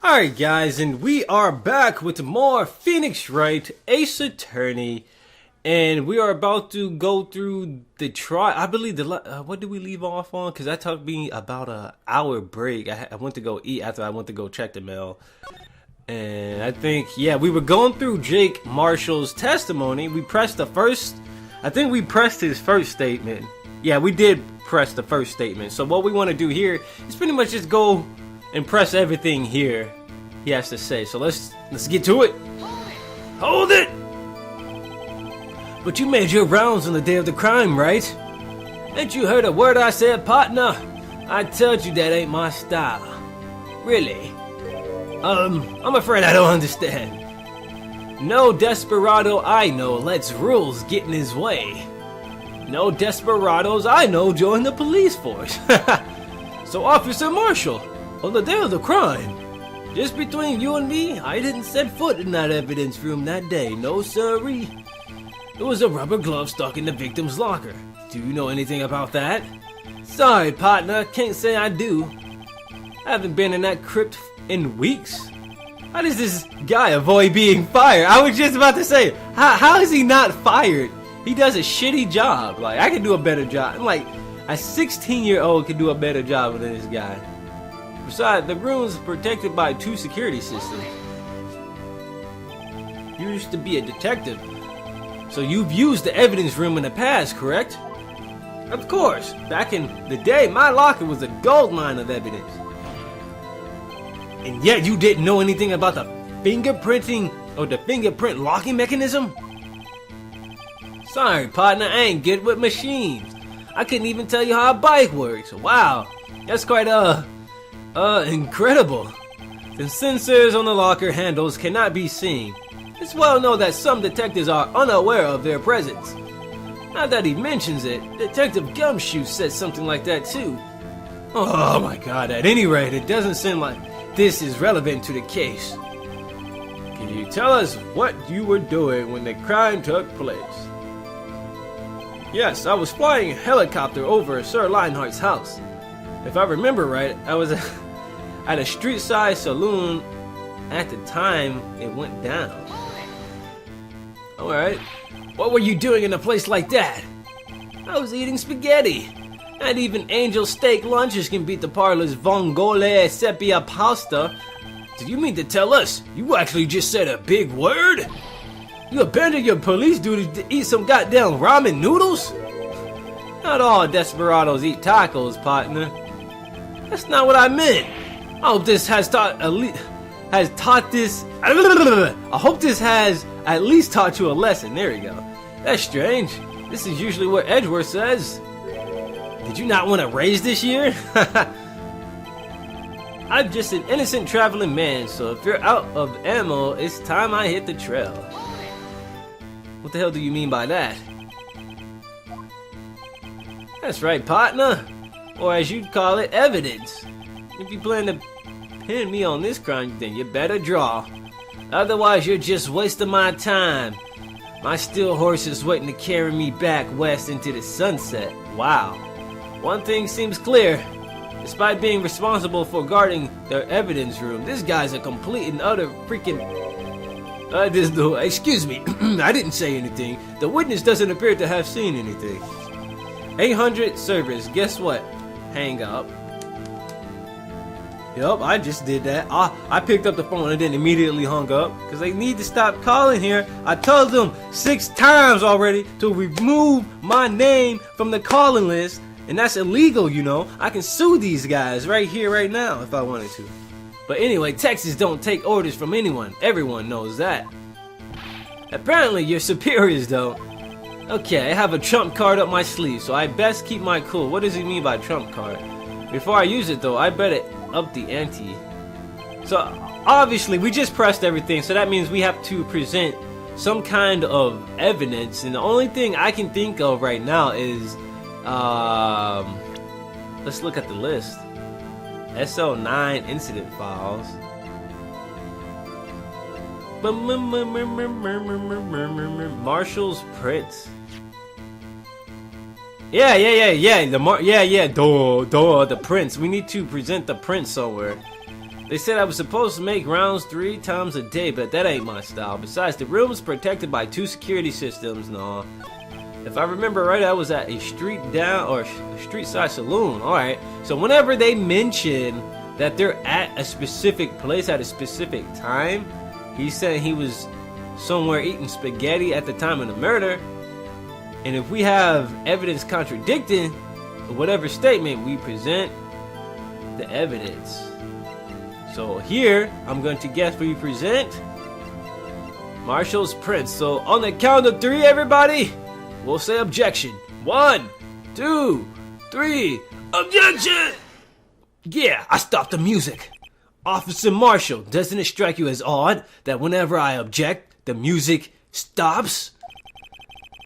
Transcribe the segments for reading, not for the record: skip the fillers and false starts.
Alright guys, and we are back with more Phoenix Wright, Ace Attorney, and we are about to go through the trial. I believe what did we leave off on? Because that took me about an hour break. I went to go eat after I went to go check the mail. And I think, yeah, we were going through Jake Marshall's testimony. We pressed the first, I think we pressed his first statement. Yeah, we did press the first statement. So what we want to do here is pretty much just go and press everything here he has to say. So let's get to it. Hold it! But you made your rounds on the day of the crime, right? Ain't you heard a word I said, partner? I told you that ain't my style. Really? I'm afraid I don't understand. No desperado I know lets rules get in his way. No desperados I know join the police force. So Officer Marshall, on the day of the crime, just between you and me, I didn't set foot in that evidence room that day, no sirree. There was a rubber glove stuck in the victim's locker. Do you know anything about that? Sorry, partner, can't say I do. I haven't been in that crypt in weeks. How does this guy avoid being fired? I was just about to say, how is he not fired? He does a shitty job. Like, I could do a better job. Like, a 16-year-old could do a better job than this guy. Besides, the room is protected by 2 security systems. You used to be a detective, so you've used the evidence room in the past, correct? Of course. Back in the day, my locker was a goldmine of evidence. And yet you didn't know anything about the fingerprinting or the fingerprint locking mechanism? Sorry, partner, I ain't good with machines. I couldn't even tell you how a bike works. Wow, that's quite, incredible. The sensors on the locker handles cannot be seen. It's well known that some detectives are unaware of their presence. Now that he mentions it, Detective Gumshoe said something like that too. Oh my god, at any rate, it doesn't seem like this is relevant to the case. Can you tell us what you were doing when the crime took place? Yes, I was flying a helicopter over Sir-lionhart's house. If I remember right, I was at a street-side saloon at the time it went down. Alright, what were you doing in a place like that? I was eating spaghetti. Not even angel steak lunches can beat the parlor's vongole sepia pasta. Do you mean to tell us you actually just said a big word? You abandoned your police duties to eat some goddamn ramen noodles? Not all desperados eat tacos, partner. That's not what I meant. I hope this has taught at least taught you a lesson. There you go. That's strange. This is usually what Edgeworth says. Did you not want to raise this year? I'm just an innocent traveling man, so if you're out of ammo, it's time I hit the trail. What the hell do you mean by that? That's right, partner. Or as you'd call it, evidence. If you plan to pin me on this crime, then you better draw. Otherwise, you're just wasting my time. My steel horse is waiting to carry me back west into the sunset. Wow. One thing seems clear. Despite being responsible for guarding the evidence room, this guy's a complete and utter freaking... excuse me, I didn't say anything. The witness doesn't appear to have seen anything. 800 service, guess what? Hang up. Yup, I just did that. I picked up the phone and then immediately hung up. Because they need to stop calling here. I told them 6 times already to remove my name from the calling list. And that's illegal, you know. I can sue these guys right here, right now, if I wanted to. But anyway, Texas don't take orders from anyone. Everyone knows that. Apparently, your superiors don't. Okay, I have a trump card up my sleeve, so I best keep my cool. What does he mean by trump card? Before I use it, though, I better up the ante. So, obviously, we just pressed everything, so that means we have to present some kind of evidence. And the only thing I can think of right now is... let's look at the list. SL9 incident files. Marshall's prints. Yeah. The prints. We need to present the prints somewhere. They said I was supposed to make rounds 3 times a day, but that ain't my style. Besides, the room's protected by 2 security systems. No. If I remember right, I was at a street side saloon. Alright. So whenever they mention that they're at a specific place at a specific time, he said he was somewhere eating spaghetti at the time of the murder. And if we have evidence contradicting whatever statement, we present the evidence. So here, I'm going to guess we present Marshall's prints. So on the count of 3, everybody, we'll say objection. 1, 2, 3, objection! Yeah, I stopped the music. Officer Marshall, doesn't it strike you as odd that whenever I object, the music stops?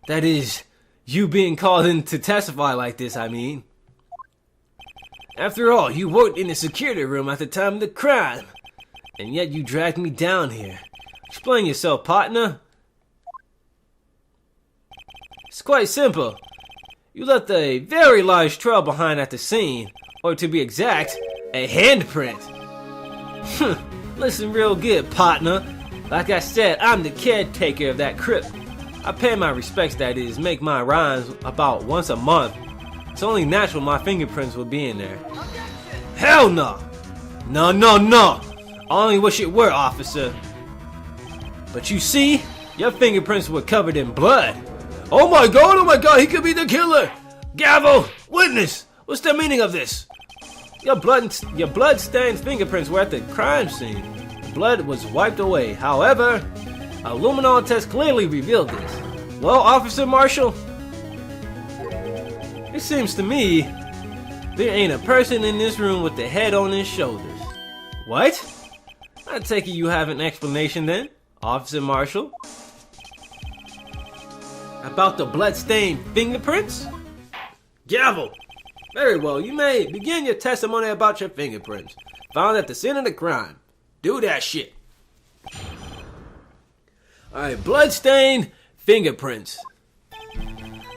That is, you being called in to testify like this, I mean. After all, you worked in the security room at the time of the crime, and yet you dragged me down here. Explain yourself, partner. It's quite simple. You left a very large trail behind at the scene, or to be exact, a handprint. Listen real good, partner. Like I said, I'm the caretaker of that crypt. I pay my respects, that is, make my rounds about once a month. It's only natural my fingerprints will be in there. Hell no! No, no, no! I only wish it were, officer. But you see, your fingerprints were covered in blood. Oh my god, he could be the killer! Gavel! Witness! What's the meaning of this? Your blood-stained fingerprints were at the crime scene. The blood was wiped away. However, a luminol test clearly revealed this. Well, Officer Marshall, it seems to me there ain't a person in this room with the head on his shoulders. What? I take it you have an explanation then, Officer Marshall? About the blood-stained fingerprints? Gavel! Very well, you may begin your testimony about your fingerprints. Found at the scene of the crime. Do that shit. Alright, blood-stained fingerprints.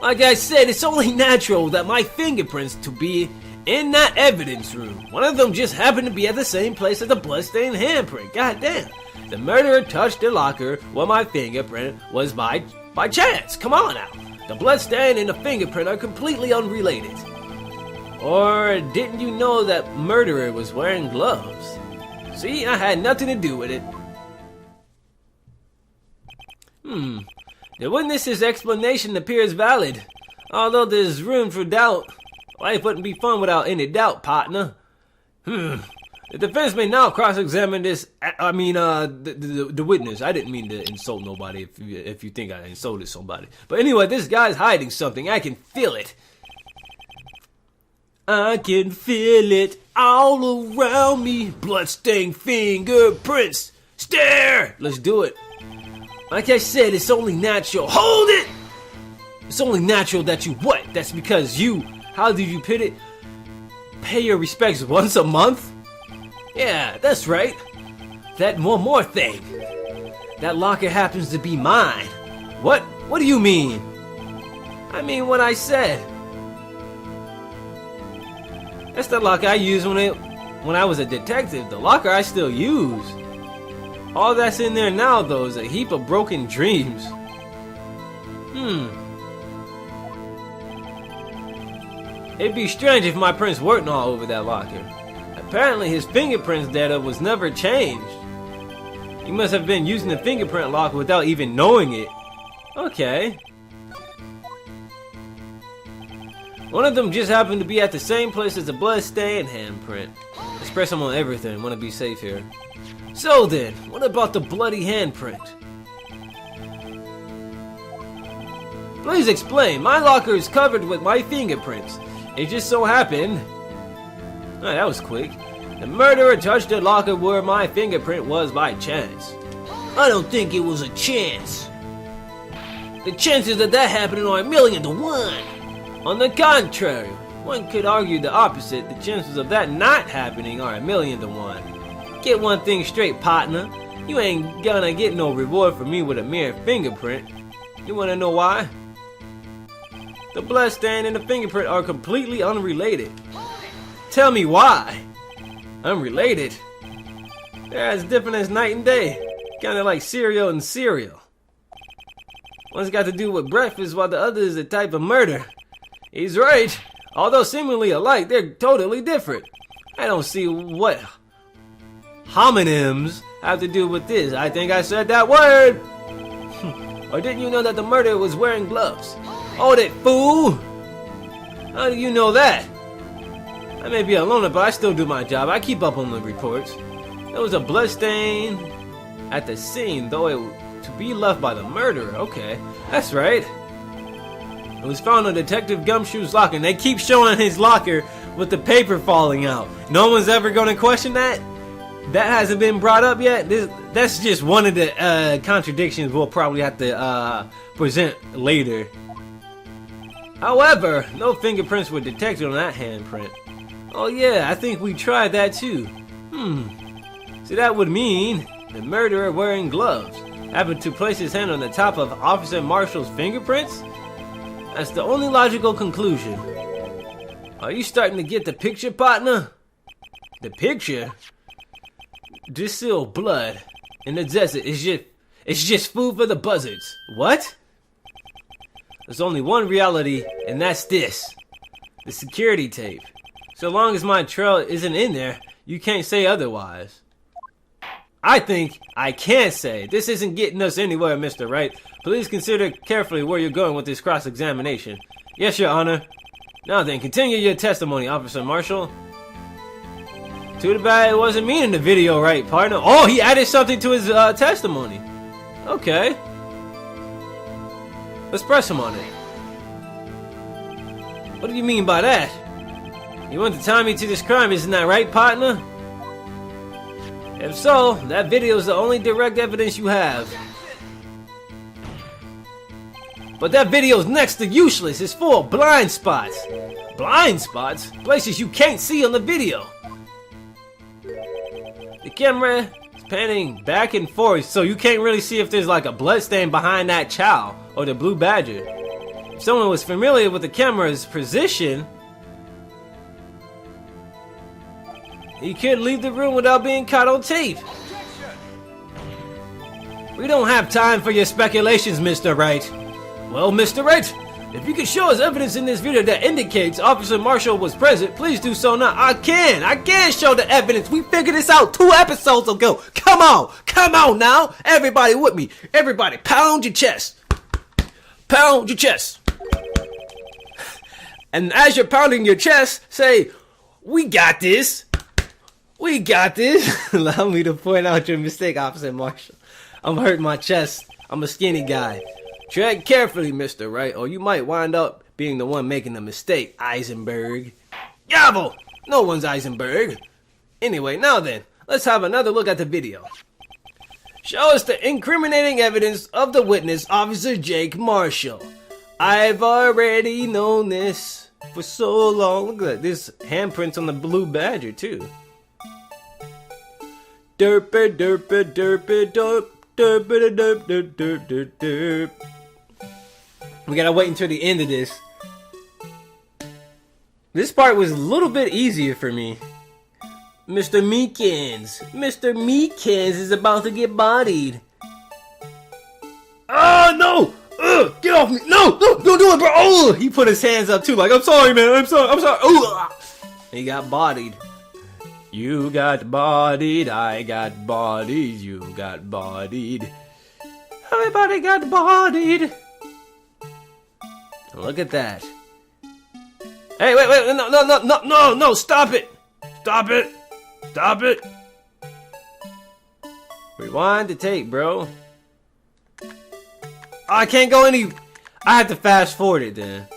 Like I said, it's only natural that my fingerprints to be in that evidence room. One of them just happened to be at the same place as the bloodstained handprint. Goddamn. The murderer touched the locker where my fingerprint was by chance. Come on now. The bloodstain and the fingerprint are completely unrelated. Or didn't you know that murderer was wearing gloves? See, I had nothing to do with it. The witness's explanation appears valid. Although there's room for doubt. Life wouldn't be fun without any doubt, partner. The defense may now cross-examine this, the witness. I didn't mean to insult nobody if you think I insulted somebody. But anyway, this guy's hiding something. I can feel it. I can feel it all around me. Bloodstained fingerprints. Stare! Let's do it. Like I said, it's only natural. Hold it! It's only natural that you what? That's because you, how did you put it? Pay your respects once a month? Yeah, that's right. That one more thing. That locker happens to be mine. What? What do you mean? I mean what I said. That's the locker I used when I was a detective. The locker I still use. All that's in there now, though, is a heap of broken dreams. It'd be strange if my prints weren't all over that locker. Apparently his fingerprints data was never changed. He must have been using the fingerprint locker without even knowing it. Okay. One of them just happened to be at the same place as the blood-stained handprint. Let's press them on everything, wanna be safe here. So then, what about the bloody handprint? Please explain. My locker is covered with my fingerprints. It just so happened... Oh, that was quick. The murderer touched the locker where my fingerprint was by chance. I don't think it was a chance. The chances of that happening are 1,000,000 to 1. On the contrary, one could argue the opposite. The chances of that not happening are 1,000,000 to 1. Get one thing straight, partner. You ain't gonna get no reward for me with a mere fingerprint. You wanna know why? The bloodstain and the fingerprint are completely unrelated. Tell me why. Unrelated? They're as different as night and day. Kinda like cereal and cereal. One's got to do with breakfast while the other is a type of murder. He's right. Although seemingly alike, they're totally different. I don't see what homonyms have to do with this. I think I said that word. Or didn't you know that the murderer was wearing gloves? Hold it, fool! How do you know that? I may be a loner, but I still do my job. I keep up on the reports. There was a bloodstain at the scene, though it to be left by the murderer. Okay, that's right. It was found in Detective Gumshoe's locker, and they keep showing his locker with the paper falling out. No one's ever going to question that? That hasn't been brought up yet? That's just one of the contradictions we'll probably have to present later. However, no fingerprints were detected on that handprint. Oh yeah, I think we tried that too. So that would mean the murderer wearing gloves happened to place his hand on the top of Officer Marshall's fingerprints? That's the only logical conclusion. Are you starting to get the picture, partner? The picture? Distilled blood in the desert is just food for the buzzards. What? There's only one reality, and that's this. The security tape. So long as my trail isn't in there, you can't say otherwise. I think I can say this isn't getting us anywhere, Mr. Wright. Please consider carefully where you're going with this cross-examination. Yes, Your Honor. Now then, continue your testimony, Officer Marshall. Too bad it wasn't me in the video, right, partner? Oh, he added something to his testimony. Okay. Let's press him on it. What do you mean by that? You want to tie me to this crime, isn't that right, partner? If so, that video is the only direct evidence you have. But that video's next to useless. It's full of blind spots. Blind spots? Places you can't see on the video. The camera is panning back and forth, so you can't really see if there's like a bloodstain behind that chow or the blue badger. If someone was familiar with the camera's position, he could leave the room without being caught on tape. We don't have time for your speculations, Mr. Wright. Well, Mr. Wright, if you can show us evidence in this video that indicates Officer Marshall was present, please do so now. I can show the evidence. We figured this out 2 episodes ago. Come on now. Everybody with me. Everybody, pound your chest. Pound your chest. And as you're pounding your chest, say, we got this. We got this. Allow me to point out your mistake, Officer Marshall. I'm hurting my chest. I'm a skinny guy. Tread carefully, Mr. Wright, or you might wind up being the one making the mistake, Eisenberg. Gavel! No one's Eisenberg. Anyway, now then, let's have another look at the video. Show us the incriminating evidence of the witness, Officer Jake Marshall. I've already known this for so long. Look at that. There's handprints on the blue badger, too. Derp, derp, derp, derp, derp, derp, derp, derp, derp. We gotta wait until the end of this. This part was a little bit easier for me. Mr. Meekins is about to get bodied. Oh no! Get off me! No! Don't do it, bro! Oh! He put his hands up too, like, I'm sorry, man. I'm sorry. He got bodied. You got bodied, I got bodied, you got bodied. Everybody got bodied. Look at that. Hey, wait, no, stop it. Stop it. Rewind the tape, bro. Oh, I can't go any... I have to fast forward it then.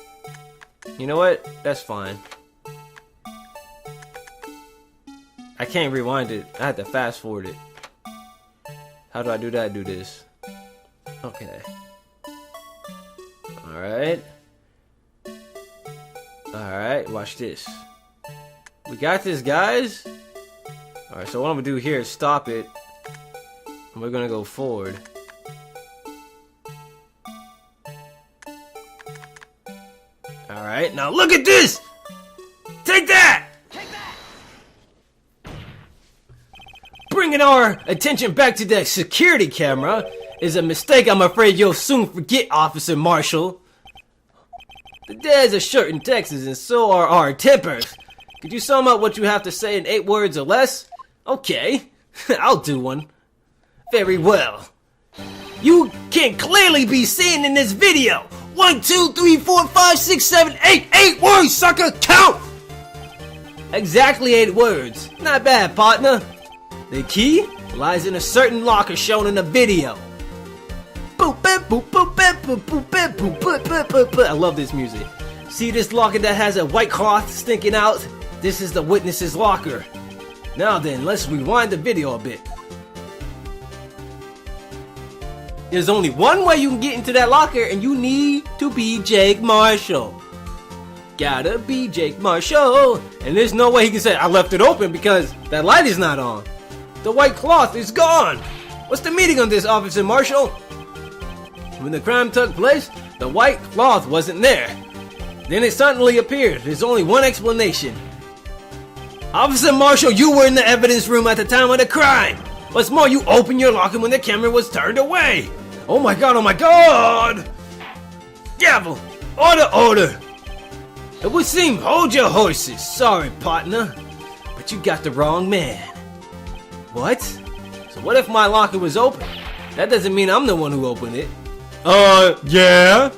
You know what? That's fine. I can't rewind it. I have to fast forward it. How do I do that? Do this. Okay. Alright, watch this. We got this, guys. Alright, so what I'm gonna do here is stop it. And we're gonna go forward. Alright, now look at this! Take that! Bring bringing our attention back to that security camera is a mistake I'm afraid you'll soon forget, Officer Marshall. The days are short in Texas, and so are our tempers. Could you sum up what you have to say in 8 words or less? Okay, I'll do one. Very well. You can clearly be seen in this video. 1, 2, 3, 4, 5, 6, 7, 8. 8 words, sucker! Count! Exactly 8 words. Not bad, partner. The key lies in a certain locker shown in the video. I love this music. See this locker that has a white cloth sticking out? This is the witness's locker. Now then, let's rewind the video a bit. There's only one way you can get into that locker, and you need to be Jake Marshall. Gotta be Jake Marshall. And there's no way he can say, I left it open because that light is not on. The white cloth is gone. What's the meaning of this, Officer Marshall? When the crime took place, the white cloth wasn't there. Then it suddenly appeared. There's only one explanation. Officer Marshall, you were in the evidence room at the time of the crime. What's more, you opened your locker when the camera was turned away. Oh my god, oh my god! Gavel! Order, order! It would seem, hold your horses. Sorry, partner, but you got the wrong man. What? So what if my locker was open? That doesn't mean I'm the one who opened it. Yeah?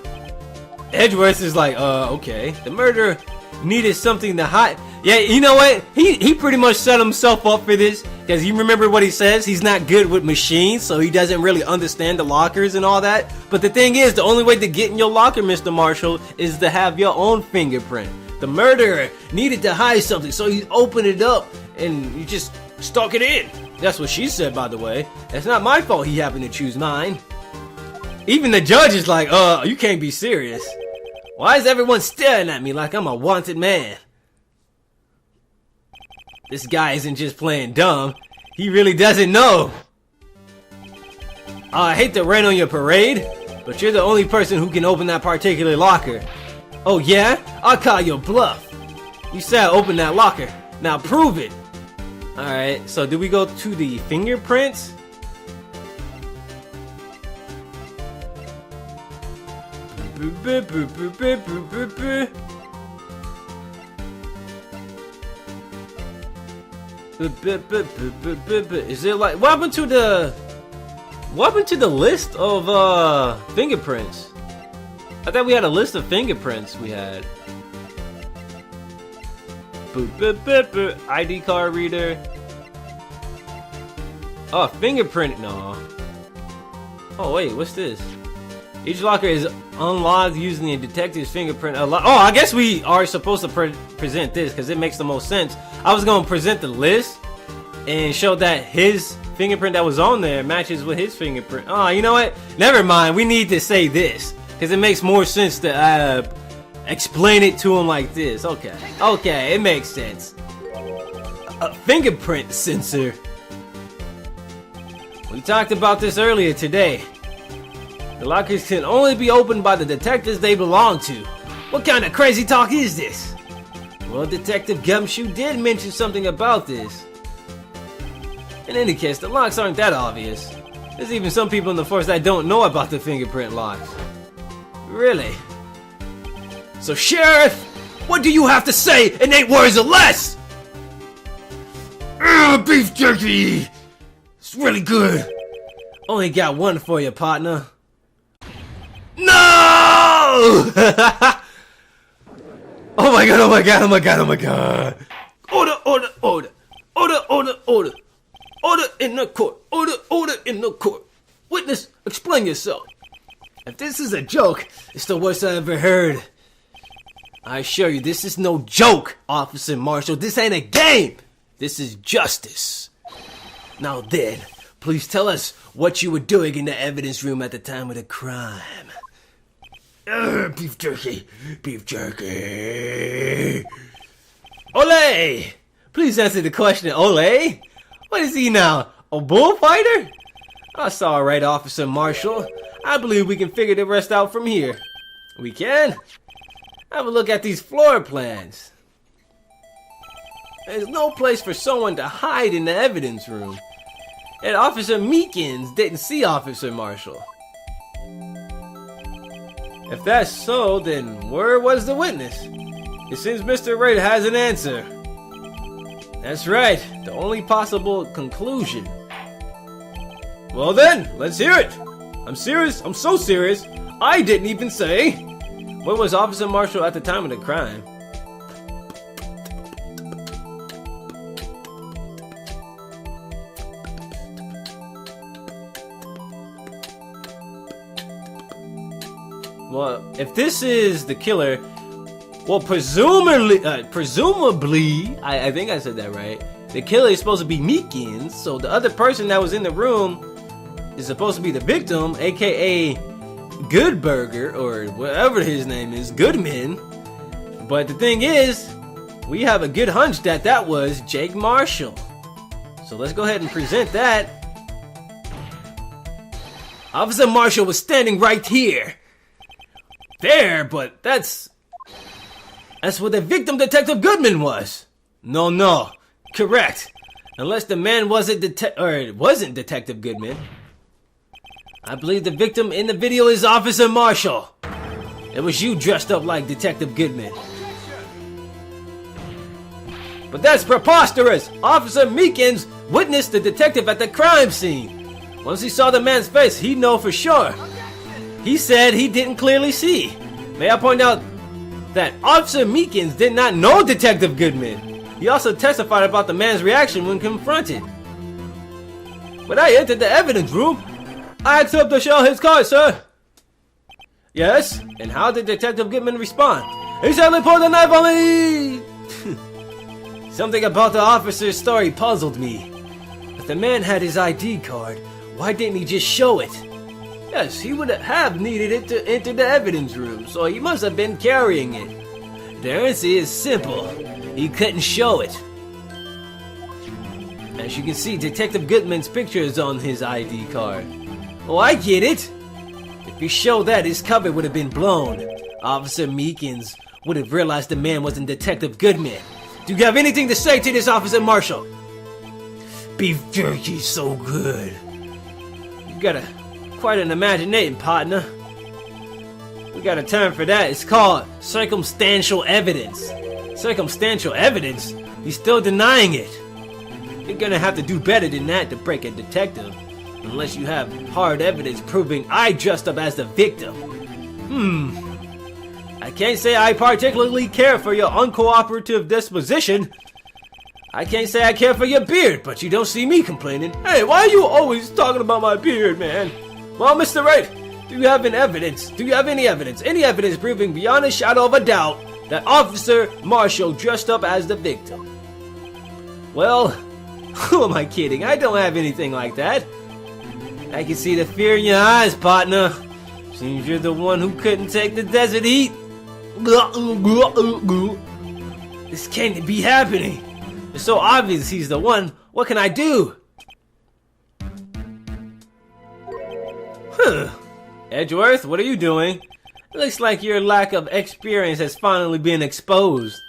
Edgeworth is like, okay. The murderer needed something to hide. Yeah, you know what? He pretty much set himself up for this. Because you remember what he says? He's not good with machines, so he doesn't really understand the lockers and all that. But the thing is, the only way to get in your locker, Mr. Marshall, is to have your own fingerprint. The murderer needed to hide something, so he opened it up and you just stuck it in. That's what she said, by the way. It's not my fault he happened to choose mine. Even the judge is like, you can't be serious. Why is everyone staring at me like I'm a wanted man? This guy isn't just playing dumb. He really doesn't know. I hate to rain on your parade, but you're the only person who can open that particular locker. Oh yeah? I'll call your bluff. You said open that locker. Now prove it. Alright, so do we go to the fingerprints? Is it like what happened to the list of fingerprints? I thought we had a list of fingerprints we had. ID card reader. Oh, fingerprint. No. Oh wait, what's this? Each locker is unlocked using a detective's fingerprint. Oh, I guess we are supposed to present this because it makes the most sense. I was going to present the list and show that his fingerprint that was on there matches with his fingerprint. Oh, you know what? Never mind. We need to say this because it makes more sense to explain it to him like this. Okay. Okay, it makes sense. A fingerprint sensor. We talked about this earlier today. The lockers can only be opened by the detectives they belong to. What kind of crazy talk is this? Well, Detective Gumshoe did mention something about this. In any case, the locks aren't that obvious. There's even some people in the force that don't know about the fingerprint locks. Really? So, Sheriff, what do you have to say in 8 words or less? Beef jerky! It's really good. Only got one for you, partner. No! Oh my god, oh my god, oh my god, oh my god. Order, order, order. Order, order, order. Order in the court. Order, order in the court. Witness, explain yourself. If this is a joke, it's the worst I ever heard. I assure you, this is no joke, Officer Marshall. This ain't a game. This is justice. Now then, please tell us what you were doing in the evidence room at the time of the crime. Beef jerky. Beef jerky. Ole! Please answer the question, Ole. What is he now? A bullfighter? That's all right, Officer Marshall. I believe we can figure the rest out from here. We can? Have a look at these floor plans. There's no place for someone to hide in the evidence room. and Officer Meekins didn't see Officer Marshall. If that's so, then where was the witness? It seems Mr. Wright has an answer. That's right, the only possible conclusion. Well then, let's hear it. I'm serious, I'm so serious, I didn't even say. Where was Officer Marshall at the time of the crime? Well, if this is the killer, well, presumably, I think I said that right. The killer is supposed to be Meekins, so the other person that was in the room is supposed to be the victim, aka Goodburger, or whatever his name is, Goodman. But the thing is, we have a good hunch that that was Jake Marshall. So let's go ahead and present that. Officer Marshall was standing right here. There, but that's where the victim, Detective Goodman, was. No, correct. Unless the man wasn't Detective Goodman. I believe the victim in the video is Officer Marshall. It was you dressed up like Detective Goodman. But that's preposterous! Officer Meekins witnessed the detective at the crime scene. Once he saw the man's face, he'd know for sure. He said he didn't clearly see. May I point out that Officer Meekins did not know Detective Goodman. He also testified about the man's reaction when confronted. When I entered the evidence room, I asked him to show his card, sir. Yes, and how did Detective Goodman respond? He suddenly pulled a knife on me! Something about the officer's story puzzled me. If the man had his ID card, why didn't he just show it? Yes, he would have needed it to enter the evidence room, so he must have been carrying it. The answer is simple. He couldn't show it. As you can see, Detective Goodman's picture is on his ID card. Oh, I get it. If he showed that, his cover would have been blown. Officer Meekins would have realized the man wasn't Detective Goodman. Do you have anything to say to this, Officer Marshall? Beef jerky's so good. You got quite an imagination, partner. We got a term for that. It's called circumstantial evidence. Circumstantial evidence? He's still denying it. You're gonna have to do better than that to break a detective. Unless you have hard evidence proving I dressed up as the victim. I can't say I particularly care for your uncooperative disposition. I can't say I care for your beard, but you don't see me complaining. Hey, why are you always talking about my beard, man? Well, Mr. Wright, do you have any evidence? Do you have any evidence? Any evidence proving beyond a shadow of a doubt that Officer Marshall dressed up as the victim? Well, who am I kidding? I don't have anything like that. I can see the fear in your eyes, partner. Seems you're the one who couldn't take the desert heat. This can't be happening. It's so obvious he's the one. What can I do? Edgeworth, what are you doing? It looks like your lack of experience has finally been exposed.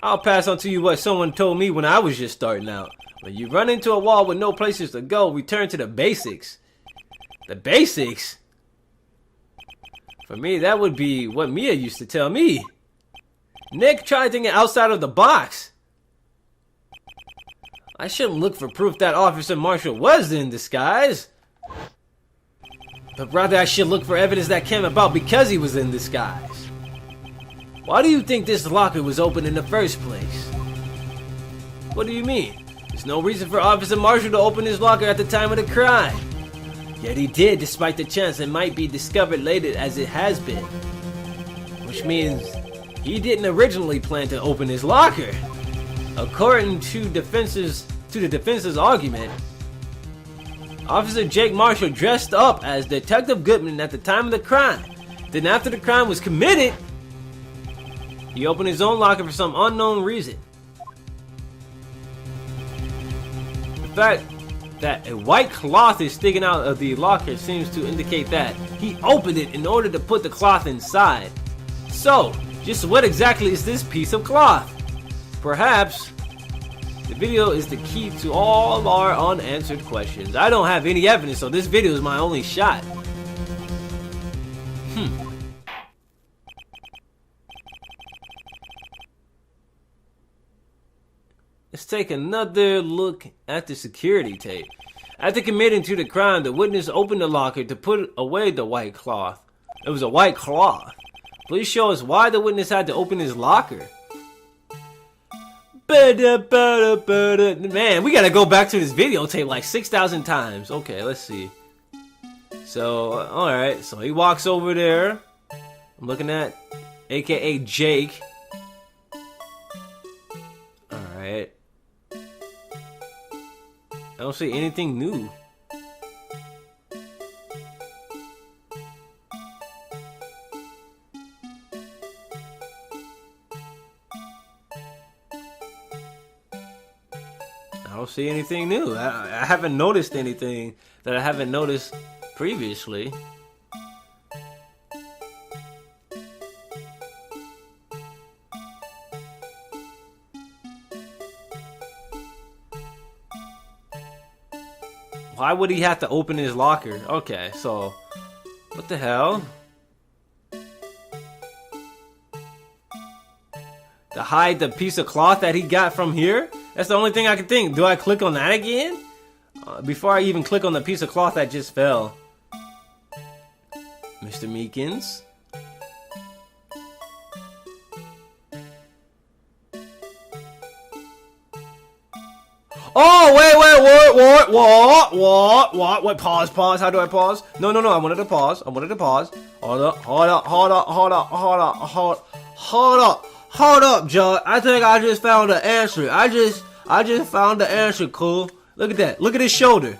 I'll pass on to you what someone told me when I was just starting out. When you run into a wall with no places to go, return to the basics. The basics? For me, that would be what Mia used to tell me. Nick tried thinking outside of the box. I shouldn't look for proof that Officer Marshall was in disguise. But rather I should look for evidence that came about because he was in disguise. Why do you think this locker was open in the first place? What do you mean? There's no reason for Officer Marshall to open his locker at the time of the crime. Yet he did, despite the chance it might be discovered later as it has been. Which means he didn't originally plan to open his locker. According to the defense's argument, Officer Jake Marshall dressed up as Detective Goodman at the time of the crime. Then after the crime was committed, he opened his own locker for some unknown reason. The fact that a white cloth is sticking out of the locker seems to indicate that he opened it in order to put the cloth inside. So, just what exactly is this piece of cloth? Perhaps The video is the key to all of our unanswered questions. I don't have any evidence, so this video is my only shot. Let's take another look at the security tape. After committing to the crime, the witness opened the locker to put away the white cloth. It was a white cloth. Please show us why the witness had to open his locker. Man, we gotta go back to this videotape like 6,000 times. Okay, let's see. So, alright, so he walks over there. I'm looking at AKA Jake. Alright. I don't see anything new. I don't see anything new. I haven't noticed anything that I haven't noticed previously. Why would he have to open his locker? Okay, so what the hell? To hide the piece of cloth that he got from here? That's the only thing I can think. Do I click on that again? Before I even click on the piece of cloth that just fell. Mr. Meekins. Oh, wait, what? Pause. How do I pause? No, I wanted to pause. Hold up, Joe. I think I just found the answer. I just found the answer, cool. Look at that. Look at his shoulder.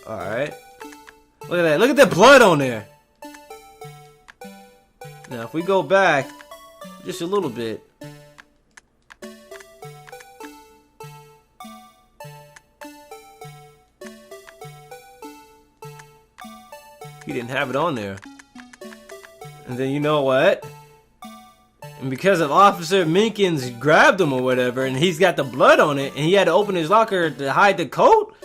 Alright. Look at that. Look at the blood on there. Now, if we go back just a little bit. He didn't have it on there. And then you know what? And because of Officer Minkins grabbed him or whatever, and he's got the blood on it, and he had to open his locker to hide the coat?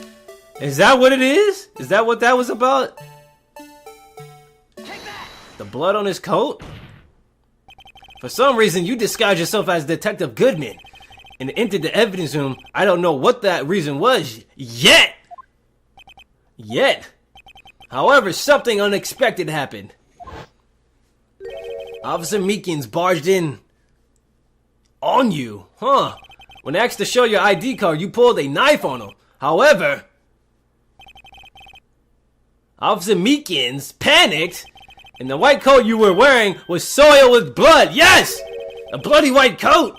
Is that what it is? Is that what that was about? The blood on his coat? For some reason, you disguised yourself as Detective Goodman and entered the evidence room. I don't know what that reason was yet. However, something unexpected happened. Officer Meekins barged in on you, huh? When asked to show your ID card, you pulled a knife on him. However, Officer Meekins panicked, and the white coat you were wearing was soiled with blood. Yes! A bloody white coat!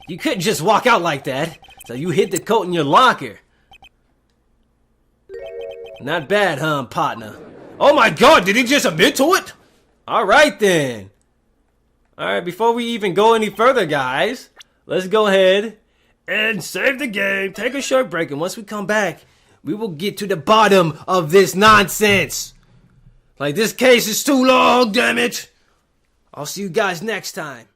You couldn't just walk out like that, so you hid the coat in your locker. Not bad, huh, partner? Oh my god, did he just admit to it? Alright then. Alright, before we even go any further, guys, let's go ahead and save the game, take a short break, and once we come back, we will get to the bottom of this nonsense. Like, this case is too long, damn it. I'll see you guys next time.